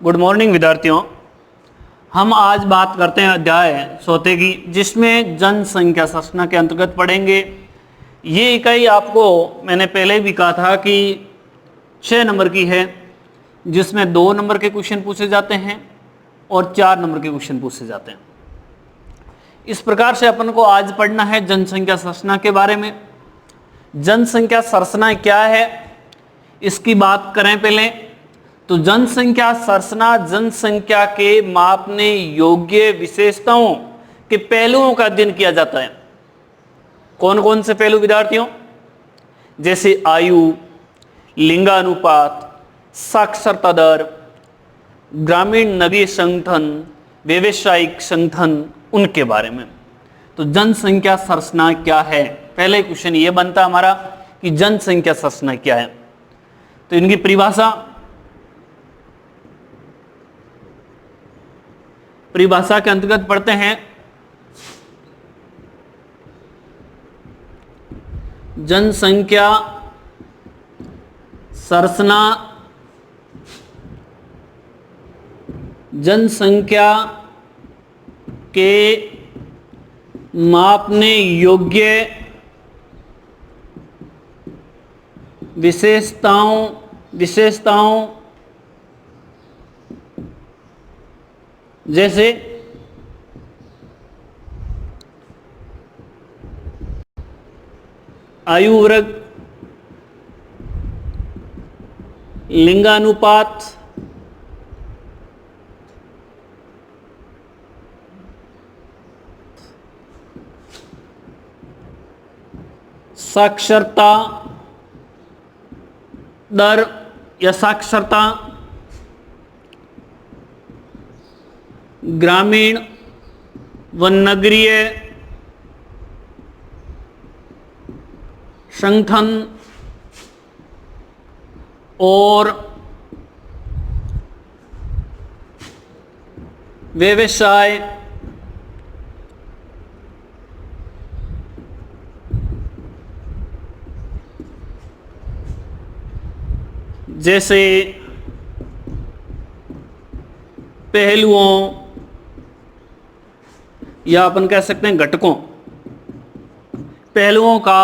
Good morning विद्यार्थियों। हम आज बात करते हैं अध्याय चौथे की, जिसमें जनसंख्या संरचना के अंतर्गत पढ़ेंगे। ये इकाई आपको मैंने पहले भी कहा था कि 6 नंबर की है, जिसमें 2 नंबर के क्वेश्चन पूछे जाते हैं और 4 नंबर के क्वेश्चन पूछे जाते हैं। इस प्रकार से अपन को आज पढ़ना है जनसंख्या संरचना के बारे में। जनसंख्या संरचना क्या है, इसकी बात करें पहले तो जनसंख्या संरचना जनसंख्या के मापने योग्य विशेषताओं के पहलुओं का अध्ययन किया जाता है। कौन कौन से पहलू विद्यार्थियों? जैसे आयु, लिंगानुपात, साक्षरता दर, ग्रामीण नगरीय संगठन, व्यावसायिक संगठन, उनके बारे में। तो जनसंख्या संरचना क्या है, पहले क्वेश्चन ये बनता हमारा कि जनसंख्या संरचना क्या है। तो इनकी परिभाषा के अंतर्गत पढ़ते हैं। जनसंख्या संरचना जनसंख्या के मापने योग्य विशेषताओं जैसे आयु वर्ग, लिंगानुपात, साक्षरता दर या साक्षरता, ग्रामीण व नगरीय संगठन और व्यवसाय, जैसे पहलुओं या अपन कह सकते हैं घटकों, पहलुओं का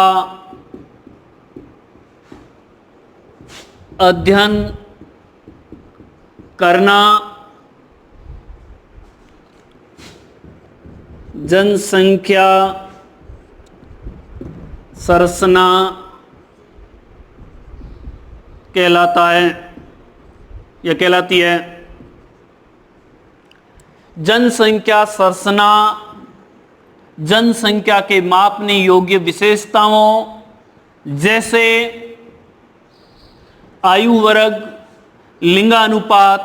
अध्ययन करना जनसंख्या संरचना कहलाता है या कहलाती है। जनसंख्या संरचना जनसंख्या के मापने योग्य विशेषताओं जैसे आयु वर्ग, लिंगानुपात,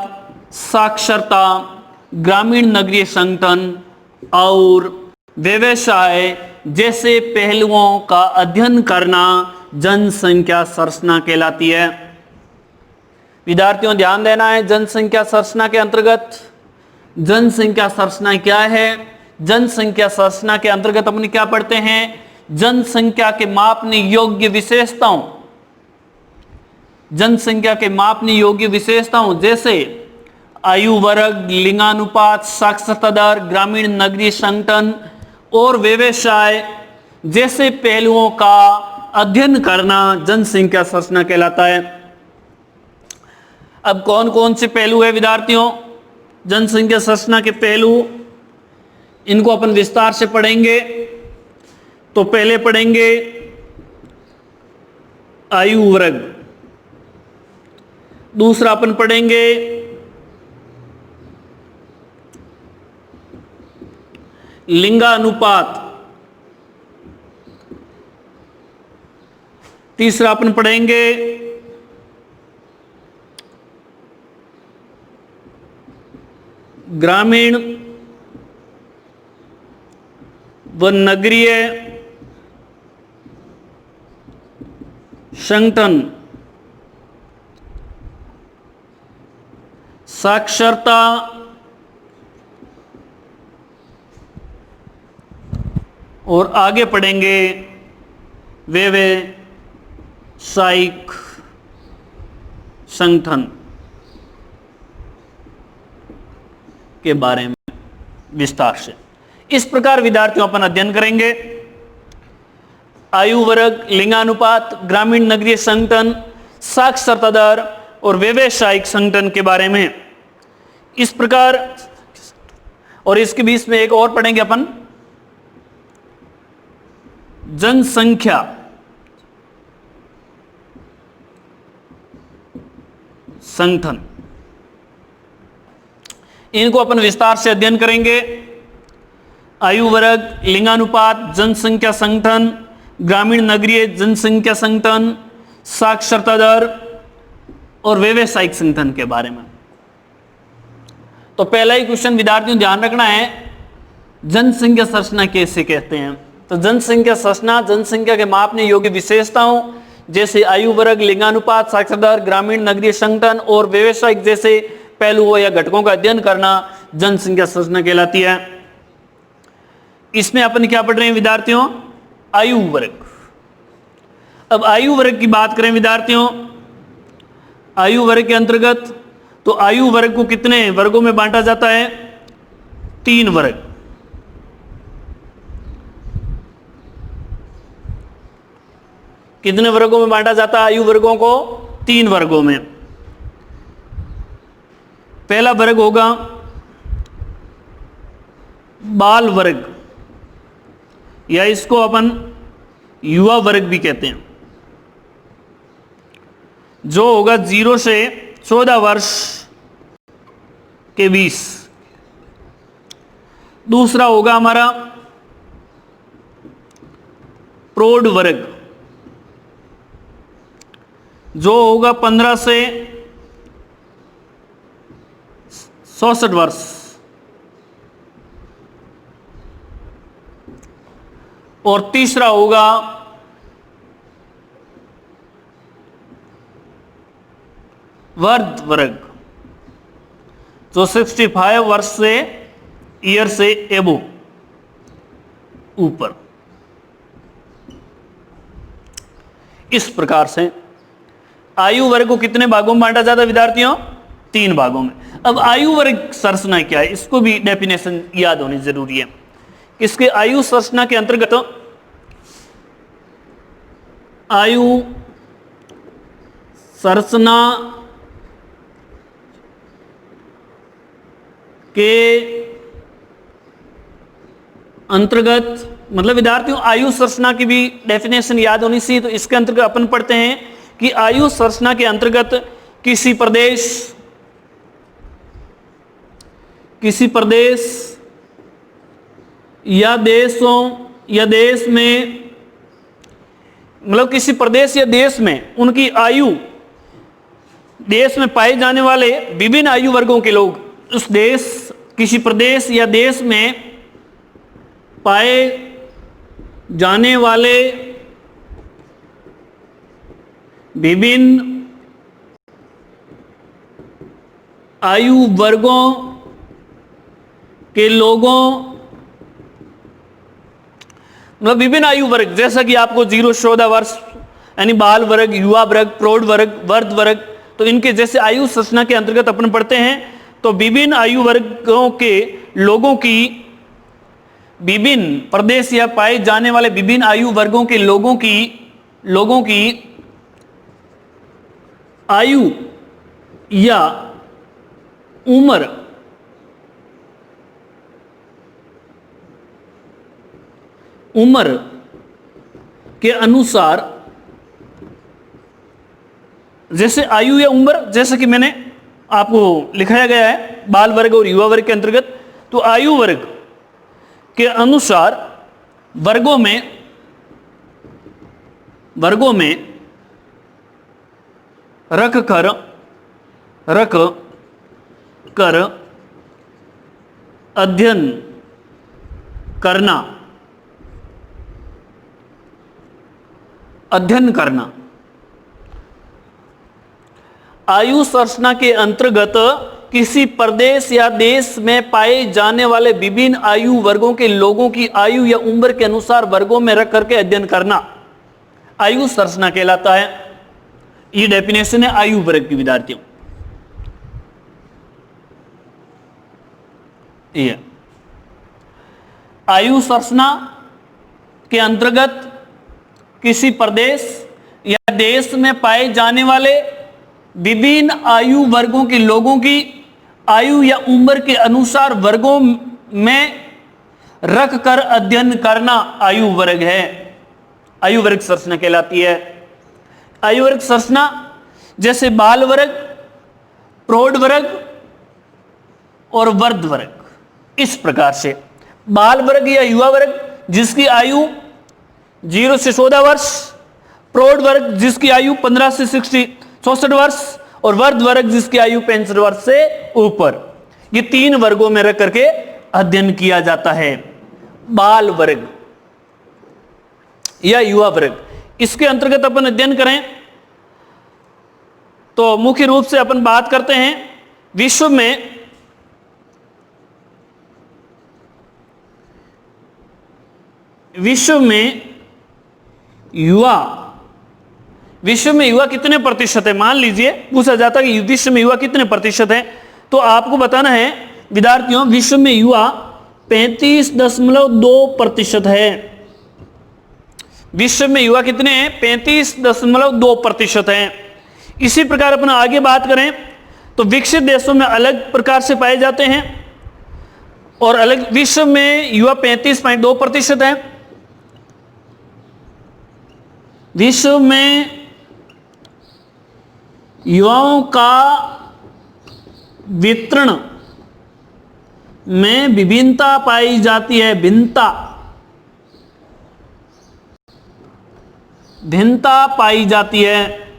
साक्षरता, ग्रामीण नगरीय संगठन और व्यवसाय जैसे पहलुओं का अध्ययन करना जनसंख्या संरचना कहलाती है। विद्यार्थियों ध्यान देना है, जनसंख्या संरचना के अंतर्गत जनसंख्या संरचना क्या है। जनसंख्या संरचना के अंतर्गत अपन क्या पढ़ते हैं? जनसंख्या के मापने योग्य विशेषताओं, जनसंख्या के मापने योग्य विशेषताओं जैसे आयु वर्ग, लिंगानुपात, साक्षरता दर, ग्रामीण नगरीय संगठन और व्यवसाय जैसे पहलुओं का अध्ययन करना जनसंख्या संरचना कहलाता है। अब कौन कौन से पहलू है विद्यार्थियों जनसंख्या संरचना के पहलू, इनको अपन विस्तार से पढ़ेंगे। तो पहले पढ़ेंगे आयु वर्ग, दूसरा अपन पढ़ेंगे लिंगानुपात, तीसरा अपन पढ़ेंगे ग्रामीण व नगरीय संगठन, साक्षरता और आगे पढ़ेंगे व्यावसायिक संगठन। के बारे में विस्तार से। इस प्रकार विद्यार्थियों अपन अध्ययन करेंगे आयु वर्ग, लिंगानुपात, ग्रामीण नगरीय संगठन, साक्षरता दर और व्यावसायिक संगठन के बारे में। इस प्रकार, और इसके बीच में एक और पढ़ेंगे अपन, जनसंख्या संगठन। इनको अपन विस्तार से अध्ययन करेंगे। आयु वर्ग, लिंगानुपात, जनसंख्या संगठन, ग्रामीण नगरीय जनसंख्या संगठन, साक्षरता दर और व्यावसायिक संगठन के बारे में। तो पहला ही क्वेश्चन विद्यार्थियों ध्यान रखना है, जनसंख्या संरचना कैसे कहते हैं। तो जनसंख्या संरचना जनसंख्या के मापने योग्य विशेषताओं जैसे आयु वर्ग, लिंगानुपात, साक्षरता दर, ग्रामीण नगरीय संगठन और व्यावसायिक जैसे पहलुओं या घटकों का अध्ययन करना जनसंख्या संरचना कहलाती है। इसमें अपन क्या पढ़ रहे हैं विद्यार्थियों, आयु वर्ग। अब आयु वर्ग की बात करें विद्यार्थियों, आयु वर्ग के अंतर्गत तो आयु वर्ग को कितने वर्गों में बांटा जाता है, 3 वर्ग। कितने वर्गों में बांटा जाता है आयु वर्गों को, 3 वर्गों में। पहला वर्ग होगा बाल वर्ग, या इसको अपन युवा वर्ग भी कहते हैं, जो होगा 0 से 14 वर्ष के बीच। दूसरा होगा हमारा प्रौढ़ वर्ग, जो होगा 15 से 66 वर्ष। और तीसरा होगा वृद्ध वर्ग, जो 65 वर्ष से ईयर से एबो ऊपर। इस प्रकार से आयु वर्ग को कितने भागों में बांटा जाता है विद्यार्थियों, 3 भागों में। अब आयु वर्ग संरचना क्या है, इसको भी डेफिनेशन याद होनी जरूरी है। इसके आयु संरचना के अंतर्गत आयु संरचना के अंतर्गत मतलब विद्यार्थियों आयु संरचना की भी डेफिनेशन याद होनी चाहिए। तो इसके अंतर्गत अपन पढ़ते हैं कि आयु संरचना के अंतर्गत किसी प्रदेश या देशों या देश में, मतलब किसी प्रदेश या देश में उनकी आयु, देश में पाए जाने वाले विभिन्न आयु वर्गों के लोग, उस देश किसी प्रदेश या देश में पाए जाने वाले विभिन्न आयु वर्गों के लोगों, मतलब विभिन्न आयु वर्ग, जैसा कि आपको 0 से 14 वर्ष यानी बाल वर्ग, युवा वर्ग, प्रौढ़ वर्ग, वृद्ध वर्ग, तो इनके जैसे आयु संरचना के अंतर्गत अपन पढ़ते हैं। तो विभिन्न आयु वर्गों के लोगों की, विभिन्न प्रदेश या पाए जाने वाले विभिन्न आयु वर्गों के लोगों की आयु या उम्र के अनुसार, जैसे आयु या उम्र, जैसे कि मैंने आपको लिखाया गया है बाल वर्ग और युवा वर्ग के अंतर्गत, तो आयु वर्ग के अनुसार वर्गों में रख कर अध्ययन करना। आयु संरचना के अंतर्गत किसी प्रदेश या देश में पाए जाने वाले विभिन्न आयु वर्गों के लोगों की आयु या उम्र के अनुसार वर्गों में रख करके अध्ययन करना आयु संरचना कहलाता है। ये डेफिनेशन है आयु वर्ग की विद्यार्थियों। ये आयु संरचना के अंतर्गत किसी प्रदेश या देश में पाए जाने वाले विभिन्न आयु वर्गों के लोगों की आयु या उम्र के अनुसार वर्गों में रख कर अध्ययन करना आयु वर्ग है, आयु वर्ग संरचना कहलाती है। आयु वर्ग संरचना जैसे बाल वर्ग, प्रौढ़ वर्ग और वृद्ध वर्ग। इस प्रकार से बाल वर्ग या युवा वर्ग जिसकी आयु 0 से 14 वर्ष, प्रौढ़ वर्ग जिसकी आयु 15 से 66 वर्ष और वृद्ध वर्ग जिसकी आयु 65 वर्ष से ऊपर, ये 3 वर्गों में रख करके अध्ययन किया जाता है। बाल वर्ग या युवा वर्ग, इसके अंतर्गत अपन अध्ययन करें तो मुख्य रूप से अपन बात करते हैं विश्व में युवा कितने प्रतिशत है। मान लीजिए पूछा जाता है कि विश्व में युवा कितने प्रतिशत है, तो आपको बताना है विद्यार्थियों, विश्व में युवा 35.2% है। विश्व में युवा कितने हैं? 35.2% हैं। इसी प्रकार अपन आगे बात करें तो विकसित देशों में अलग प्रकार से पाए जाते हैं और अलग। विश्व में युवा 35.2% है। विश्व में युवाओं का वितरण में विभिन्नता पाई जाती है। भिन्नता पाई जाती है।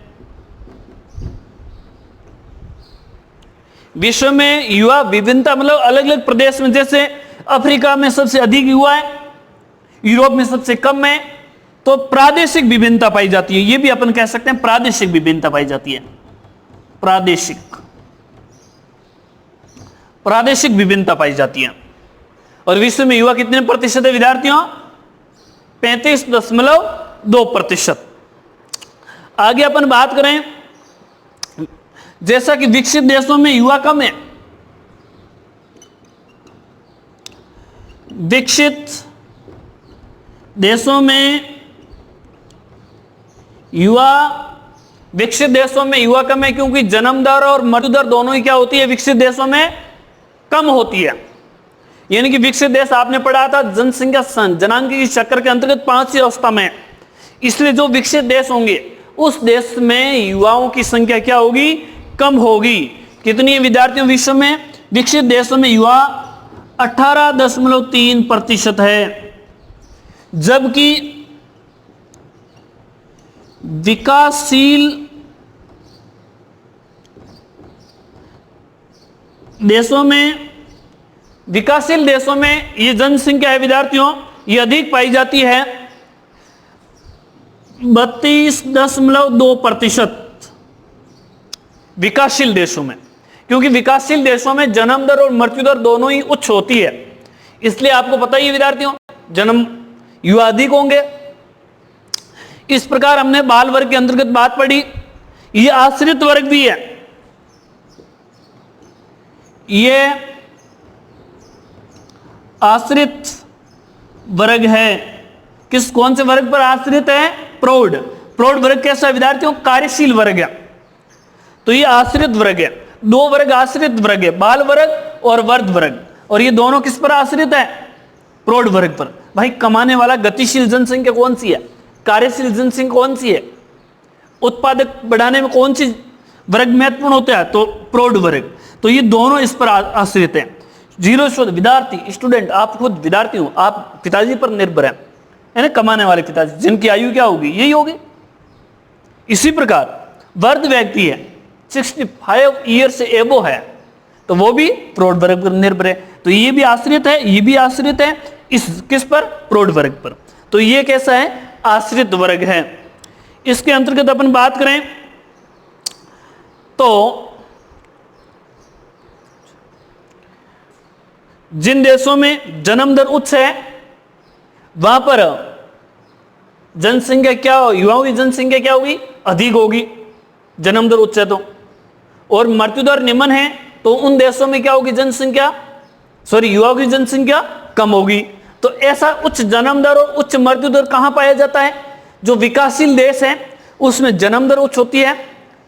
विश्व में युवा विभिन्नता मतलब अलग अलग प्रदेश में, जैसे अफ्रीका में सबसे अधिक युवा है, यूरोप में सबसे कम है, तो प्रादेशिक विभिन्नता पाई जाती है। ये भी अपन कह सकते हैं प्रादेशिक विभिन्नता पाई जाती है। प्रादेशिक विभिन्नता पाई जाती है। और विश्व में युवा कितने प्रतिशत है विद्यार्थियों? 35.2%। आगे अपन बात करें, जैसा कि विकसित देशों में युवा कम है, विकसित देशों में युवा कम है क्योंकि जन्म दर और मृत्यु दर दोनों ही क्या होती है? विकसित देशों में कम होती है। यानी कि विकसित देश आपने पढ़ा था जनसंख्या जनांकीय चक्र के अंतर्गत 5वीं अवस्था में, इसलिए जो विकसित देश होंगे उस देश में युवाओं की संख्या क्या होगी? कम होगी। कितनी विद्यार्थियों विश्व में? विकसित देशों में युवा 18.3% है, जबकि विकासशील देशों में ये जनसंख्या है विद्यार्थियों, ये अधिक पाई जाती है 32.2% विकासशील देशों में, क्योंकि विकासशील देशों में जन्म दर और मृत्यु दर दोनों ही उच्च होती है। इसलिए आपको पता ही है विद्यार्थियों, जन्म युवा अधिक होंगे। इस प्रकार हमने बाल वर्ग के अंतर्गत बात पढ़ी। ये आश्रित वर्ग भी है। ये आश्रित वर्ग है। कौन से वर्ग पर आश्रित है? प्रौढ़ वर्ग कैसा है विद्यार्थियों? कार्यशील वर्ग है। तो ये आश्रित वर्ग है। 2 वर्ग आश्रित वर्ग है, बाल वर्ग और वृद्ध वर्ग, और ये दोनों किस पर आश्रित है? प्रौढ़ वर्ग पर। भाई कमाने वाला गतिशील जनसंख्या कौन सी है? कार्यशील जनसंख्या कौन सी है? उत्पादक बढ़ाने में कौन सी वर्ग महत्वपूर्ण होता है? तो प्रौढ़ वर्ग। तो ये दोनों इस पर आश्रित हैं। 0 से विद्यार्थी स्टूडेंट, आप खुद विद्यार्थी हो, आप पिताजी पर निर्भर हैं, है ना? कमाने वाले पिताजी जिनकी आयु क्या होगी? यही होगी। इसी प्रकार वृद्ध व्यक्ति है, 65 ईयर से एबो है, तो वो भी प्रौढ़ वर्ग पर निर्भर है। तो ये भी आश्रित है, ये भी आश्रित है। इस किस पर? प्रौढ़ वर्ग पर। तो ये कैसा है? आश्रित वर्ग है। इसके अंतर्गत अपन बात करें तो जिन देशों में जन्म दर उच्च है वहां पर जनसंख्या क्या हो? युवाओं की जनसंख्या क्या होगी? अधिक होगी, जन्म दर उच्च है तो। और मृत्यु दर निम्न है तो उन देशों में क्या होगी? जनसंख्या सॉरी युवाओं की जनसंख्या कम होगी। तो ऐसा उच्च जन्म दर और उच्च मृत्यु दर कहां पाया जाता है? जो विकासशील देश है उसमें जन्म दर उच्च होती है,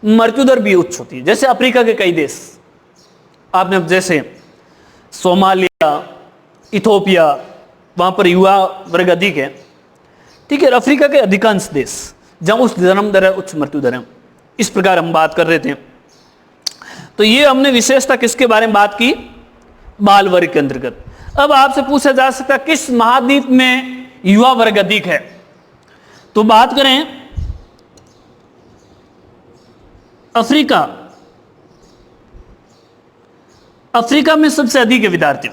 मृत्यु दर भी उच्च होती है। जैसे अफ्रीका के कई देश आपने, जैसे सोमालिया, इथोपिया, वहां पर युवा वर्ग अधिक है, ठीक है। अफ्रीका के अधिकांश देश जहां उच्च जन्म दर है, उच्च मृत्यु दर है, इस प्रकार हम बात कर रहे थे। तो ये हमने विशेषता किसके बारे में बात की? बाल वर्ग के अंतर्गत। अब आपसे पूछा जा सकता है किस महाद्वीप में युवा वर्ग अधिक है? तो बात करें अफ्रीका, अफ्रीका में सबसे अधिक है विद्यार्थी।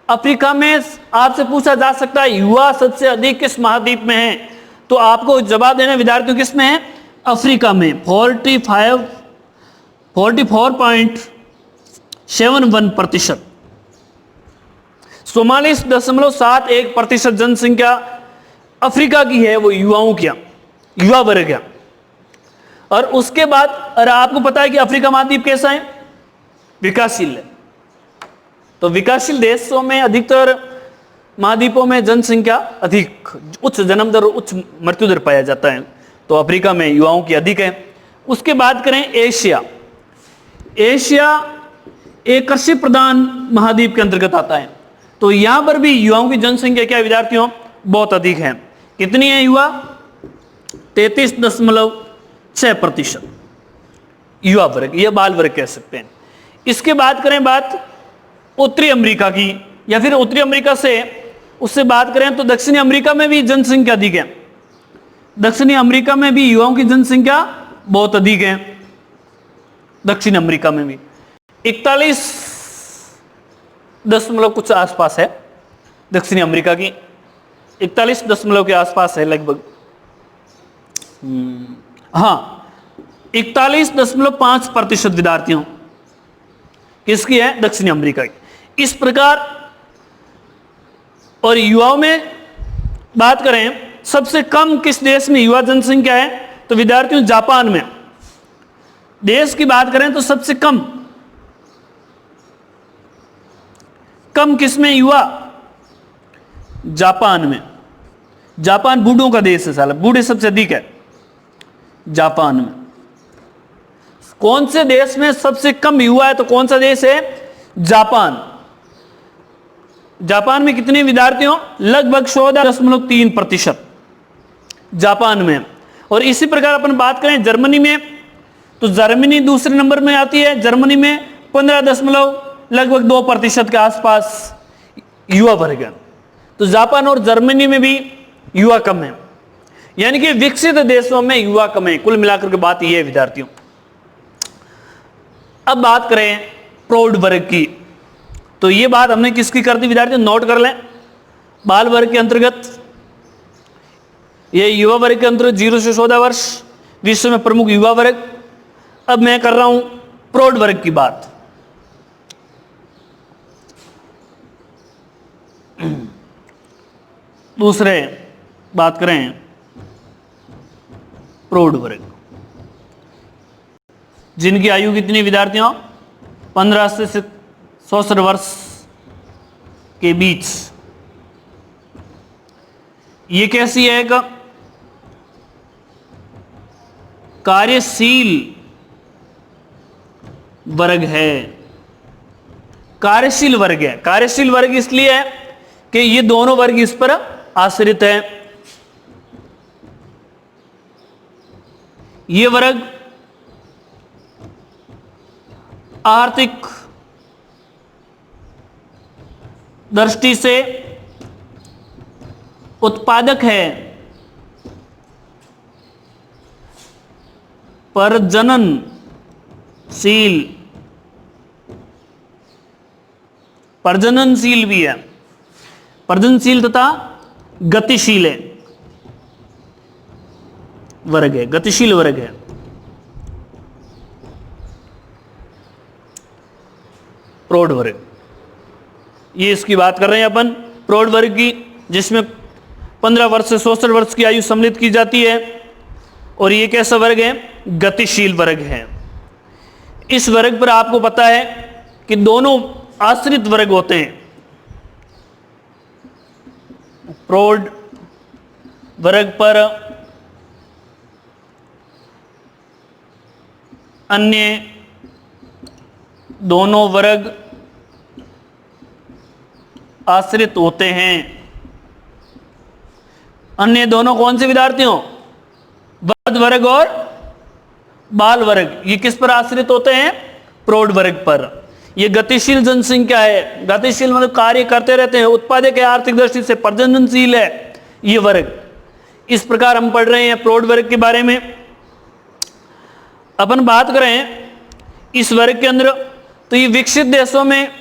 अफ्रीका में आपसे पूछा जा सकता है युवा सबसे अधिक किस महाद्वीप में है? तो आपको जवाब देना विद्यार्थियों किस में है? अफ्रीका में 44.71%। 44.71% जनसंख्या अफ्रीका की है, वो युवाओं की, युवा वर्ग है। और उसके बाद अरे आपको पता है कि अफ्रीका महाद्वीप कैसा है? विकासशील है। तो विकासशील देशों में अधिकतर महाद्वीपों में जनसंख्या अधिक, उच्च जन्म दर और उच्च मृत्यु दर पाया जाता है। तो अफ्रीका में युवाओं की अधिक है। उसके बाद करें एशिया। एशिया एक कृषि प्रधान महाद्वीप के अंतर्गत आता है। तो यहां पर भी युवाओं की जनसंख्या क्या विद्यार्थियों? बहुत अधिक है। कितनी है युवा? 33.6% युवा वर्ग, यह बाल वर्ग कह सकते हैं। इसके बाद करें बात उत्तरी अमेरिका की, या फिर उत्तरी अमेरिका से उससे बात करें तो दक्षिणी अमेरिका में भी जनसंख्या अधिक है। दक्षिणी अमेरिका में भी युवाओं की जनसंख्या बहुत अधिक है। दक्षिण अमेरिका में भी 41 दशमलव कुछ आसपास है। दक्षिणी अमेरिका की 41 दशमलव के आसपास है लगभग, हाँ 41.5% विद्यार्थियों किसकी है? दक्षिणी अमेरिका की। इस प्रकार, और युवाओं में बात करें सबसे कम किस देश में युवा जनसंख्या है? तो विद्यार्थियों जापान में। देश की बात करें तो सबसे कम किस में युवा? जापान में। जापान बूढ़ों का देश है, साला बूढ़े सबसे अधिक है जापान में। कौन से देश में सबसे कम युवा है? तो कौन सा देश है? जापान। जापान में कितने विद्यार्थियों? लगभग 14.3% जापान में। और इसी प्रकार अपन बात करें जर्मनी में, तो जर्मनी दूसरे नंबर में आती है। जर्मनी में 15.2% के आसपास युवा वर्ग है। तो जापान और जर्मनी में भी युवा कम है, यानी कि विकसित देशों में युवा कम है। कुल मिलाकर के बात यह है विद्यार्थियों। अब बात करें प्रौढ़ वर्ग की, तो ये बात हमने किसकी कर दी विद्यार्थियों? नोट कर लें। बाल वर्ग के अंतर्गत, ये युवा वर्ग के अंतर्गत 0 से 14 वर्ष विश्व में प्रमुख युवा वर्ग। अब मैं कर रहा हूं प्रौढ़ वर्ग की बात। दूसरे बात करें प्रौढ़ वर्ग, जिनकी आयु कितनी विद्यार्थियों? 15 से 64 वर्ष के बीच। ये कैसी है? एक कार्यशील वर्ग है। कार्यशील वर्ग है। कार्यशील वर्ग इसलिए है कि ये दोनों वर्ग इस पर आश्रित है। ये वर्ग आर्थिक दृष्टि से उत्पादक है, प्रजननशील भी है, प्रजननशील तथा गतिशील है वर्ग है, गतिशील वर्ग है। प्रौढ़ वर्ग, ये इसकी बात कर रहे हैं अपन प्रौढ़ वर्ग की, जिसमें 15 वर्ष से 64 वर्ष की आयु सम्मिलित की जाती है। और ये कैसा वर्ग है? गतिशील वर्ग है। इस वर्ग पर आपको पता है कि दोनों आश्रित वर्ग होते हैं, प्रौढ़ वर्ग पर अन्य दोनों वर्ग आश्रित होते हैं। अन्य दोनों कौन से विद्यार्थियों? वृद्ध वर्ग और बाल वर्ग। ये किस पर आश्रित होते हैं? प्रौढ़ वर्ग पर। ये गतिशील जनसंख्या है, गतिशील मतलब कार्य करते रहते हैं, उत्पादक है, आर्थिक दृष्टि से प्रजननशील है ये वर्ग। इस प्रकार हम पढ़ रहे हैं प्रौढ़ वर्ग के बारे में। अपन बात करें इस वर्ग के अंदर, तो ये विकसित देशों में,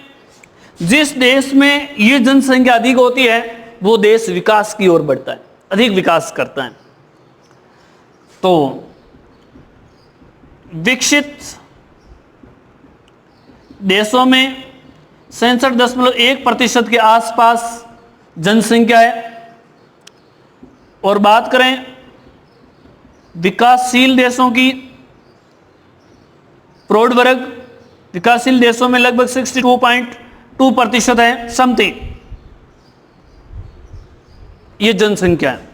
जिस देश में ये जनसंख्या अधिक होती है वो देश विकास की ओर बढ़ता है, अधिक विकास करता है। तो विकसित देशों में 67.1% के आसपास जनसंख्या है। और बात करें विकासशील देशों की, प्रौढ़ वर्ग विकासशील देशों में लगभग 62.2% है समथिंग ये जनसंख्या है।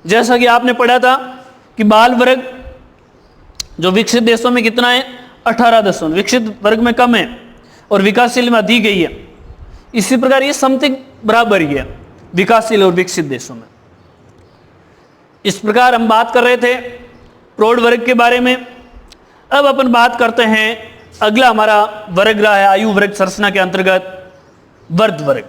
जैसा कि आपने पढ़ा था कि बाल वर्ग जो विकसित देशों में कितना है? 18%। विकसित वर्ग में कम है और विकासशील में अधिक ही है। इसी प्रकार ये समथिंग बराबर ही है विकासशील और विकसित देशों में। इस प्रकार हम बात कर रहे थे प्रौढ़ वर्ग के बारे में। अब अपन बात करते हैं, अगला हमारा वर्ग रहा है आयु वर्ग संरचना के अंतर्गत वृद्ध वर्ग।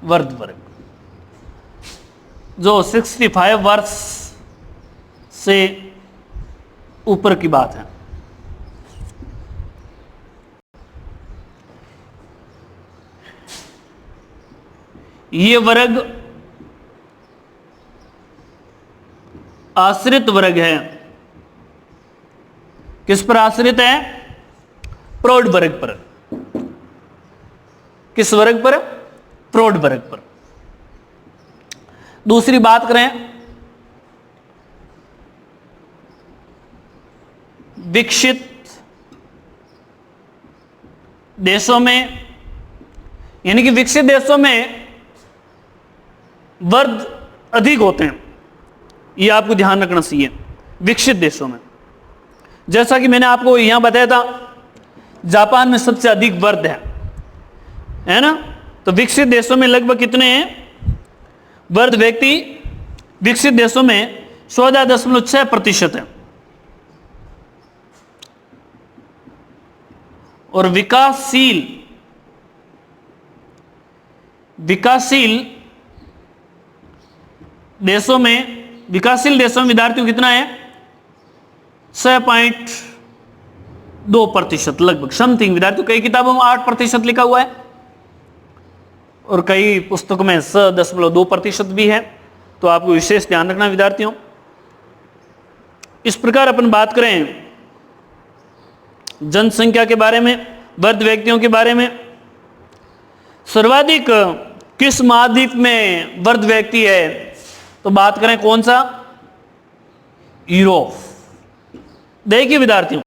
वृद्ध वर्ग जो 65 वर्ष से ऊपर की बात है। ये वर्ग आश्रित वर्ग है। किस पर आश्रित है? प्रौढ़ वर्ग पर। किस वर्ग पर? प्रौढ़ वर्ग पर। दूसरी बात करें विकसित देशों में, यानी कि विकसित देशों में वृद्ध अधिक होते हैं, ये आपको ध्यान रखना चाहिए। विकसित देशों में, जैसा कि मैंने आपको यहां बताया था, जापान में सबसे अधिक वृद्ध है ना। तो विकसित देशों में लगभग कितने हैं वृद्ध व्यक्ति? विकसित देशों में 14.6% है। और विकासशील देशों में विद्यार्थियों कितना है? 6.2% लगभग समथिंग विद्यार्थियों। कई किताबों में 8% लिखा हुआ है और कई पुस्तकों में 6.2% भी है। तो आपको विशेष ध्यान रखना विद्यार्थियों। इस प्रकार अपन बात करें जनसंख्या के बारे में, वृद्ध व्यक्तियों के बारे में, सर्वाधिक किस महाद्वीप में वृद्ध व्यक्ति है? तो बात करें कौन सा? यूरोप। देखिए विद्यार्थियों,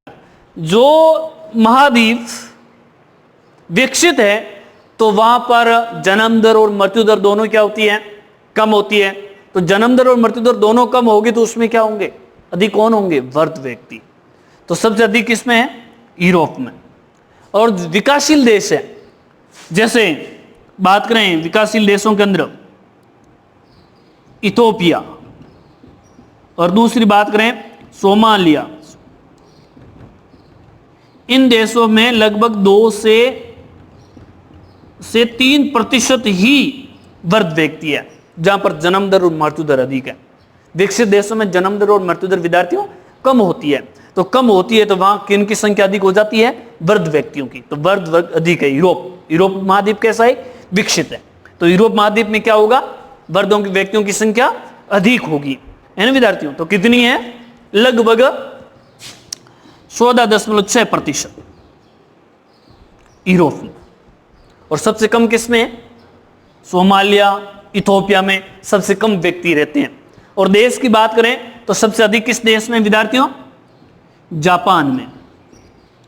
जो महाद्वीप विकसित है तो वहां पर जन्म दर और मृत्यु दर दोनों क्या होती है? कम होती है। तो जन्म दर और मृत्यु दर दोनों कम होगी तो उसमें क्या होंगे? अधिक कौन होंगे? वृद्ध व्यक्ति। तो सबसे अधिक किसमें है? यूरोप में। और विकासशील देश है, जैसे बात करें विकासशील देशों के अंदर इथोपिया, और दूसरी बात करें सोमालिया, इन देशों में लगभग 2 से 3% ही वृद्ध व्यक्ति है, जहां पर जन्म दर और मृत्यु दर अधिक है। विकसित देशों में जन्म दर और मृत्यु दर विद्यार्थियों कम होती है। तो कम होती है तो वहां किन की संख्या अधिक हो जाती है? वृद्ध व्यक्तियों की। तो वृद्ध वर्ग अधिक है। यूरोप महाद्वीप कैसा है? विकसित है। तो यूरोप महाद्वीप में क्या होगा? वृद्धों की व्यक्तियों की संख्या अधिक होगी, है ना विद्यार्थियों। तो कितनी है? लगभग 14.6% यूरोप में। और सबसे कम किसमें? सोमालिया, इथोपिया में सबसे कम व्यक्ति रहते हैं। और देश की बात करें तो सबसे अधिक किस देश में विद्यार्थियों? जापान में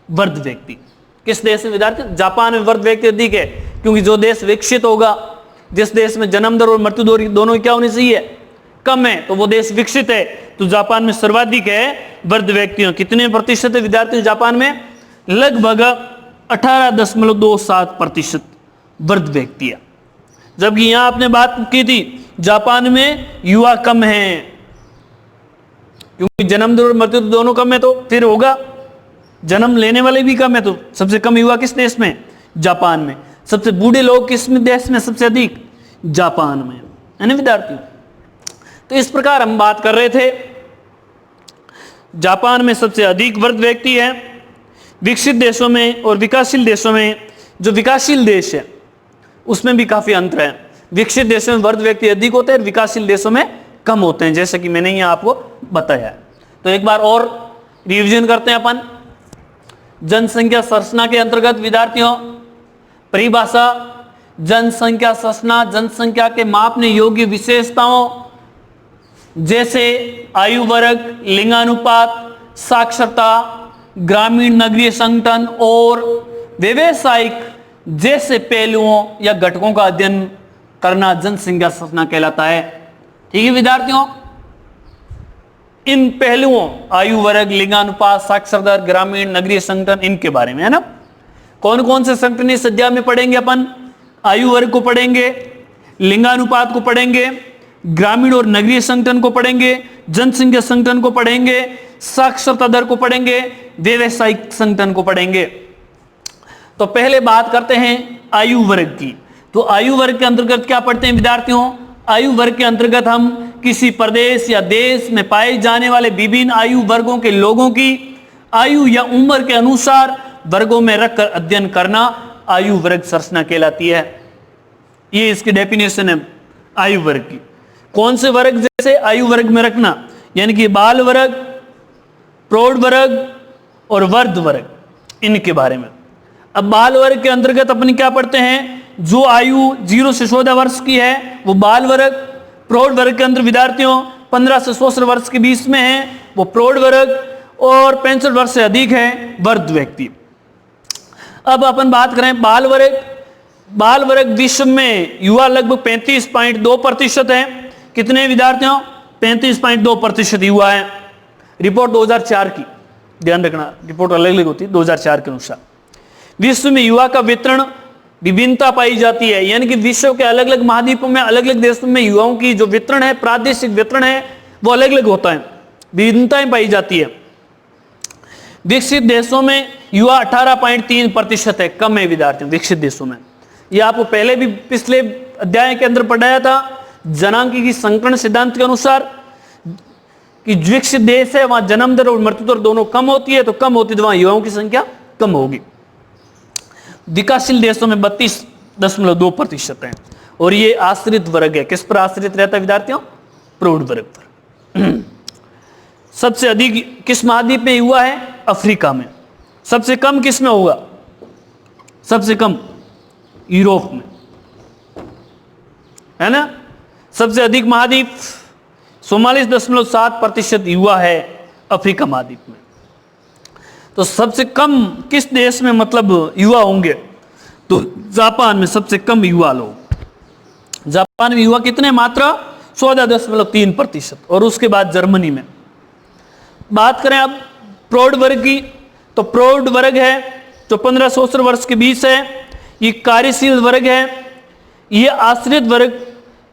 वृद्ध व्यक्ति। किस देश में विद्यार्थियों? जापान में वृद्ध व्यक्ति अधिक है, क्योंकि जो देश विकसित होगा, जिस देश में जन्म दर और मृत्यु दर दोनों क्या होनी चाहिए? कम है, तो वो देश विकसित है। तो जापान में सर्वाधिक है वृद्ध व्यक्तियों। कितने प्रतिशत है विद्यार्थियों जापान में? लगभग 18.27% वृद्ध व्यक्ति है। जबकि यहां आपने बात की थी जापान में युवा कम है, क्योंकि जन्म दर और मृत्यु दोनों कम है, तो फिर होगा जन्म लेने वाले भी कम है। तो सबसे कम युवा किस देश में? जापान में। सबसे बूढ़े लोग किस देश में सबसे अधिक? जापान में, है ना विद्यार्थियों? तो इस प्रकार हम बात कर रहे थे, जापान में सबसे अधिक वृद्ध व्यक्ति है। विकसित देशों में और विकासशील देशों में, जो विकासशील देश है उसमें भी काफी अंतर है। विकसित देशों में वृद्ध व्यक्ति अधिक होते हैं, विकासशील देशों में कम होते हैं, जैसे कि मैंने यहाँ आपको बताया है। तो एक बार और रिवीजन करते हैं अपन। जनसंख्या संरचना के अंतर्गत विद्यार्थियों परिभाषा: जनसंख्या संरचना जनसंख्या के मापने योग्य विशेषताओं जैसे आयु वर्ग, लिंगानुपात, साक्षरता, ग्रामीण नगरीय संगठन और व्यवसायिक जैसे पहलुओं या घटकों का अध्ययन करना जनसंख्या संरचना कहलाता है। ठीक है विद्यार्थियों, इन पहलुओं आयु वर्ग, लिंगानुपात, साक्षरता, ग्रामीण नगरीय संगठन, इनके बारे में, है ना। कौन कौन से संगठन इस अध्याय में पढ़ेंगे अपन? आयु वर्ग को पढ़ेंगे, लिंगानुपात को पढ़ेंगे, ग्रामीण और नगरीय संगठन को पढ़ेंगे, जनसंख्या संगठन को पढ़ेंगे, साक्षरता दर को पढ़ेंगे, व्यवसायिक संगठन को पढ़ेंगे। तो पहले बात करते हैं आयु वर्ग की। तो आयु वर्ग के अंतर्गत क्या पढ़ते हैं विद्यार्थियों? आयु वर्ग के अंतर्गत हम किसी प्रदेश या देश में पाए जाने वाले विभिन्न आयु वर्गों के लोगों की आयु या उम्र के अनुसार वर्गों में रखकर अध्ययन करना आयु वर्ग संरचना कहलाती है। ये इसकी डेफिनेशन है आयु वर्ग की। कौन से वर्ग? जैसे आयु वर्ग में रखना, यानी कि बाल वर्ग, प्रौढ़ वर्ग और वृद्ध वर्ग, इनके बारे में। अब बाल वर्ग के अंतर्गत अपन क्या पढ़ते हैं? जो आयु 0 से 14 वर्ष की है वो बाल वर्ग। प्रौढ़ वर्ग के अंदर विद्यार्थियों 15 से 16 वर्ष के बीच में है वो प्रौढ़ वर्ग, और 65 वर्ष से अधिक है वृद्ध व्यक्ति। अब अपन बात करें बाल वर्ग। बाल वर्ग विश्व में युवा लगभग 35.2% है। कितने विद्यार्थियों? 35.2% युवा है। रिपोर्ट 2004 की, ध्यान रखना रिपोर्ट अलग अलग होती है 2004 के अनुसार। विश्व में युवा का वितरण विभिन्नता पाई जाती है, यानी कि विश्व के अलग अलग महाद्वीपों में, अलग अलग देशों में युवाओं की जो वितरण है, प्रादेशिक वितरण है, वो अलग अलग होता है, विभिन्नताएं पाई जाती है। विकसित देशों में युवा 18.3% है, कम है विद्यार्थियों विकसित देशों में। यह आपको पहले भी पिछले अध्याय के अंदर पढ़ाया था। जनांकी संकरण सिद्धांत के अनुसार कि विकसित देश है वहां जन्म दर और मृत्यु दर दोनों कम होती है, तो कम होती है तो वहां युवाओं की संख्या कम होगी। विकासशील देशों में 32.2% है, और ये आश्रित वर्ग है। किस पर आश्रित रहता है विद्यार्थियों? प्रौढ़ वर्ग पर। सबसे अधिक किस महाद्वीप में हुआ है? अफ्रीका में। सबसे कम किस में होगा? सबसे कम यूरोप में, है ना। सबसे अधिक महाद्वीप 44.7% युवा है अफ्रीका महाद्वीप में। तो सबसे कम किस देश में मतलब युवा होंगे? तो जापान में सबसे कम युवा लोग। जापान में युवा कितने? मात्र 14.3%, और उसके बाद जर्मनी में। बात करें अब प्रौढ़ वर्ग की, तो प्रौढ़ वर्ग है जो 15 से 16 वर्ष के बीच है। ये कार्यशील वर्ग है, ये आश्रित वर्ग,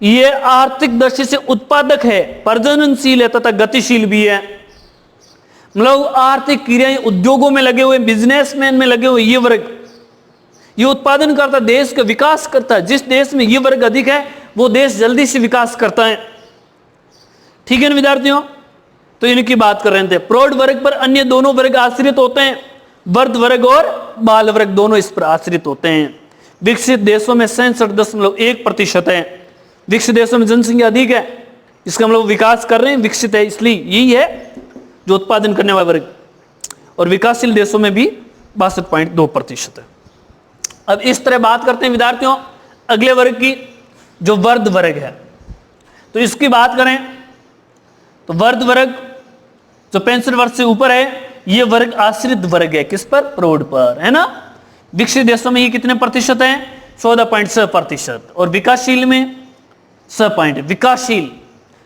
ये आर्थिक दृष्टि से उत्पादक है, प्रजननशील है तथा गतिशील भी है। मतलब आर्थिक क्रियाएं, उद्योगों में लगे हुए, बिजनेसमैन में लगे हुए ये वर्ग, ये उत्पादन करता, देश का विकास करता है। जिस देश में ये वर्ग अधिक है वो देश जल्दी से विकास करता है। ठीक है ना विद्यार्थियों? तो इनकी बात कर रहे थे। प्रौढ़ वर्ग पर अन्य दोनों वर्ग आश्रित होते हैं, वृद्ध वर्ग और बाल वर्ग दोनों इस पर आश्रित होते हैं। विकसित देशों में 67.1% है। विकसित देशों में जनसंख्या अधिक है, इसका मतलब विकास कर रहे हैं, विकसित है, इसलिए यही है जो उत्पादन करने वाला वर्ग। और विकासशील देशों में भी 62.2% है। अब इस तरह बात करते हैं विद्यार्थियों अगले वर्ग की, जो वृद्ध वर्ग है। तो इसकी बात करें तो वर्ध वर्ग जो 65 वर्ष से ऊपर है ये वर्ग आश्रित वर्ग है, किस पर? प्रौढ़ पर, है ना। विकसित देशों में ये कितने प्रतिशत है? 14.6%। और विकासशील में 6 विकासशील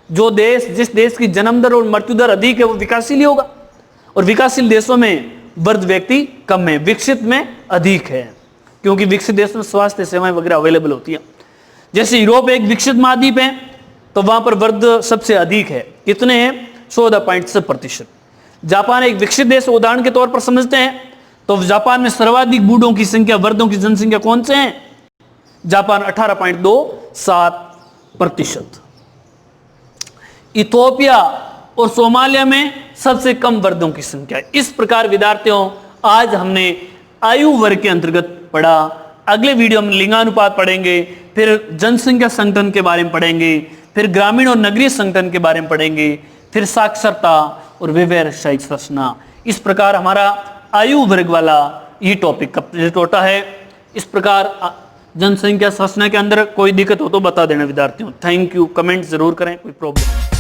जो देश, जिस देश की जन्म दर और मृत्यु दर अधिक है वो विकासशील ही होगा। और विकासशील देशों में वृद्ध व्यक्ति कम है, विकसित में अधिक है, क्योंकि विकसित देश में स्वास्थ्य सेवाएं वगैरह अवेलेबल होती है। जैसे यूरोप एक विकसित महाद्वीप है तो वहां पर वृद्ध सबसे अधिक है, कितने हैं? 14.6%। जापान एक विकसित देश उदाहरण के तौर पर समझते हैं तो जापान में सर्वाधिक बूढ़ों की संख्या, वृद्धों की जनसंख्या कौन से हैं? जापान 18.27%। इथियोपिया और सोमालिया में सबसे कम वृद्धों की संख्या है। इस प्रकार विद्यार्थियों आज हमने आयु वर्ग के अंतर्गत पढ़ा। अगले वीडियो में लिंगानुपात पढ़ेंगे, फिर जनसंख्या संगठन के बारे में पढ़ेंगे, फिर ग्रामीण और नगरीय संगठन के बारे में पढ़ेंगे, फिर साक्षरता और व्यवसायिक संरचना। इस प्रकार हमारा आयु वर्ग वाला ये टॉपिक कंप्लीट होता है। इस प्रकार जनसंख्या संरचना के अंदर कोई दिक्कत हो तो बता देना विद्यार्थियों। Thank you. कमेंट जरूर करें, कोई प्रॉब्लम